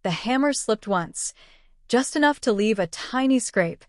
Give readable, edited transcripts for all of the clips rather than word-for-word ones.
The hammer slipped once, just enough to leave a tiny scrape,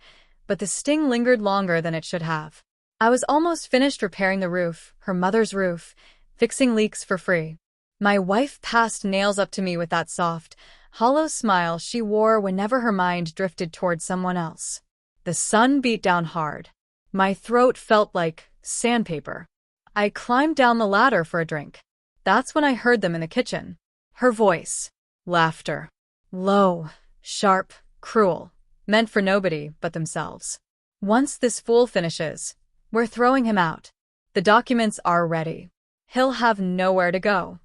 but the sting lingered longer than it should have. I was almost finished repairing the roof, her mother's roof, fixing leaks for free. My wife passed nails up to me with that soft, hollow smile she wore whenever her mind drifted toward someone else. The sun beat down hard. My throat felt like sandpaper. I climbed down the ladder for a drink. That's when I heard them in the kitchen. Her voice. Laughter. Low, sharp, cruel. Meant for nobody but themselves. Once this fool finishes, we're throwing him out. The documents are ready. He'll have nowhere to go.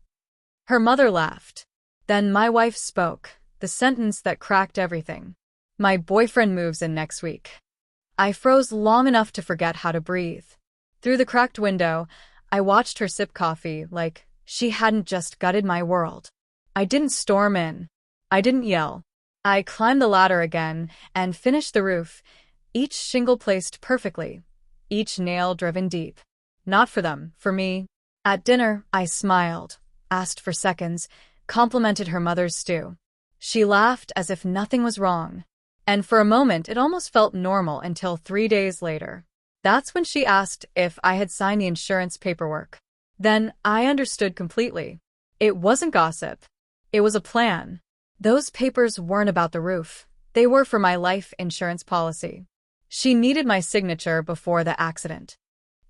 Her mother laughed. Then my wife spoke, the sentence that cracked everything. My boyfriend moves in next week. I froze long enough to forget how to breathe. Through the cracked window, I watched her sip coffee like she hadn't just gutted my world. I didn't storm in. I didn't yell. I climbed the ladder again and finished the roof, each shingle placed perfectly, each nail driven deep. Not for them, for me. At dinner, I smiled, asked for seconds, complimented her mother's stew. She laughed as if nothing was wrong. And for a moment, it almost felt normal until 3 days later. That's when she asked if I had signed the insurance paperwork. Then I understood completely. It wasn't gossip. It was a plan. Those papers weren't about the roof. They were for my life insurance policy. She needed my signature before the accident.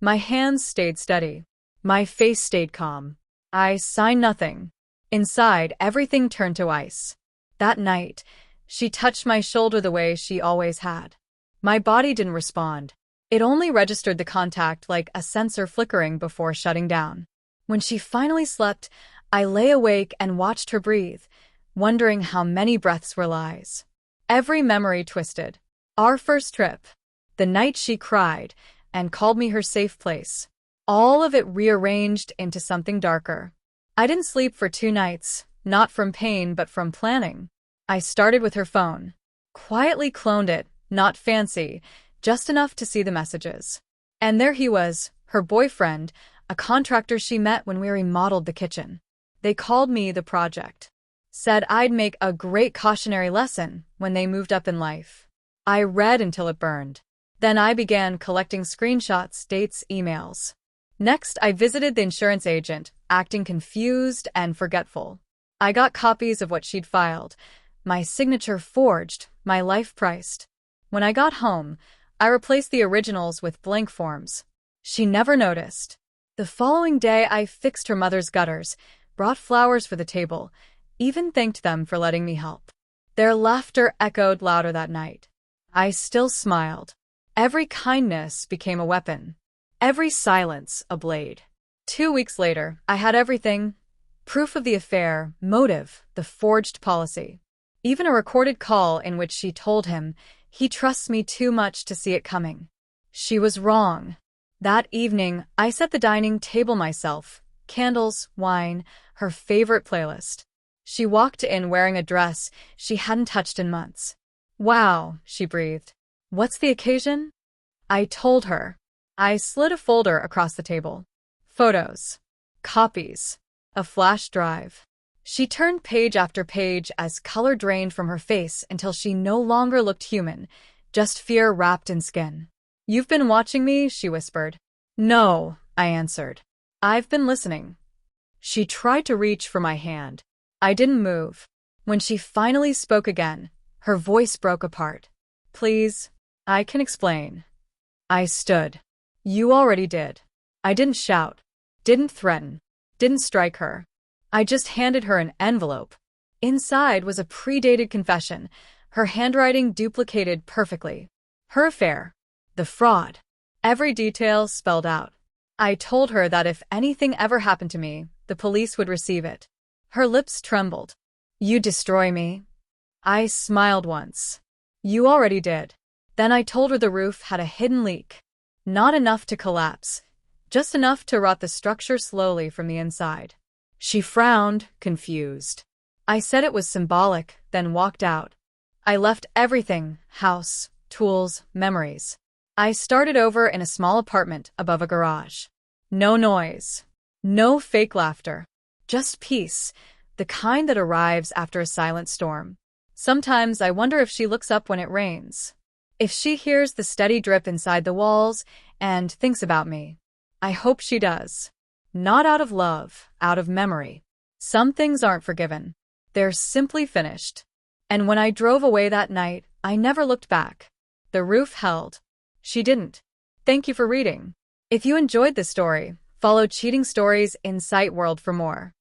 My hands stayed steady. My face stayed calm. I signed nothing. Inside, everything turned to ice. That night, she touched my shoulder the way she always had. My body didn't respond. It only registered the contact like a sensor flickering before shutting down. When she finally slept, I lay awake and watched her breathe, wondering how many breaths were lies. Every memory twisted. Our first trip. The night she cried and called me her safe place. All of it rearranged into something darker. I didn't sleep for 2 nights, not from pain but from planning. I started with her phone. Quietly cloned it, not fancy, just enough to see the messages. And there he was, her boyfriend, a contractor she met when we remodeled the kitchen. They called me the project. Said I'd make a great cautionary lesson when they moved up in life. I read until it burned. Then I began collecting screenshots, dates, emails. Next, I visited the insurance agent, acting confused and forgetful. I got copies of what she'd filed, my signature forged, my life priced. When I got home, I replaced the originals with blank forms. She never noticed. The following day, I fixed her mother's gutters, brought flowers for the table, even thanked them for letting me help. Their laughter echoed louder that night. I still smiled. Every kindness became a weapon. Every silence a blade. 2 weeks later, I had everything. Proof of the affair, motive, the forged policy. Even a recorded call in which she told him, he trusts me too much to see it coming. She was wrong. That evening, I set the dining table myself. Candles, wine, her favorite playlist. She walked in wearing a dress she hadn't touched in months. Wow, she breathed. What's the occasion? I told her. I slid a folder across the table. Photos. Copies. A flash drive. She turned page after page as color drained from her face until she no longer looked human, just fear wrapped in skin. You've been watching me, she whispered. No, I answered. I've been listening. She tried to reach for my hand. I didn't move. When she finally spoke again, her voice broke apart. Please, I can explain. I stood. You already did. I didn't shout, didn't threaten, didn't strike her. I just handed her an envelope. Inside was a predated confession, her handwriting duplicated perfectly. Her affair. The fraud. Every detail spelled out. I told her that if anything ever happened to me, the police would receive it. Her lips trembled. You destroy me? I smiled once. You already did. Then I told her the roof had a hidden leak. Not enough to collapse, just enough to rot the structure slowly from the inside. She frowned, confused. I said it was symbolic, then walked out. I left everything, house, tools, memories. I started over in a small apartment above a garage. No noise. No fake laughter. Just peace, the kind that arrives after a silent storm. Sometimes I wonder if she looks up when it rains. If she hears the steady drip inside the walls and thinks about me. I hope she does. Not out of love, out of memory. Some things aren't forgiven. They're simply finished. And when I drove away that night, I never looked back. The roof held. She didn't. Thank you for reading. If you enjoyed this story, follow Cheating Stories in Sight World for more.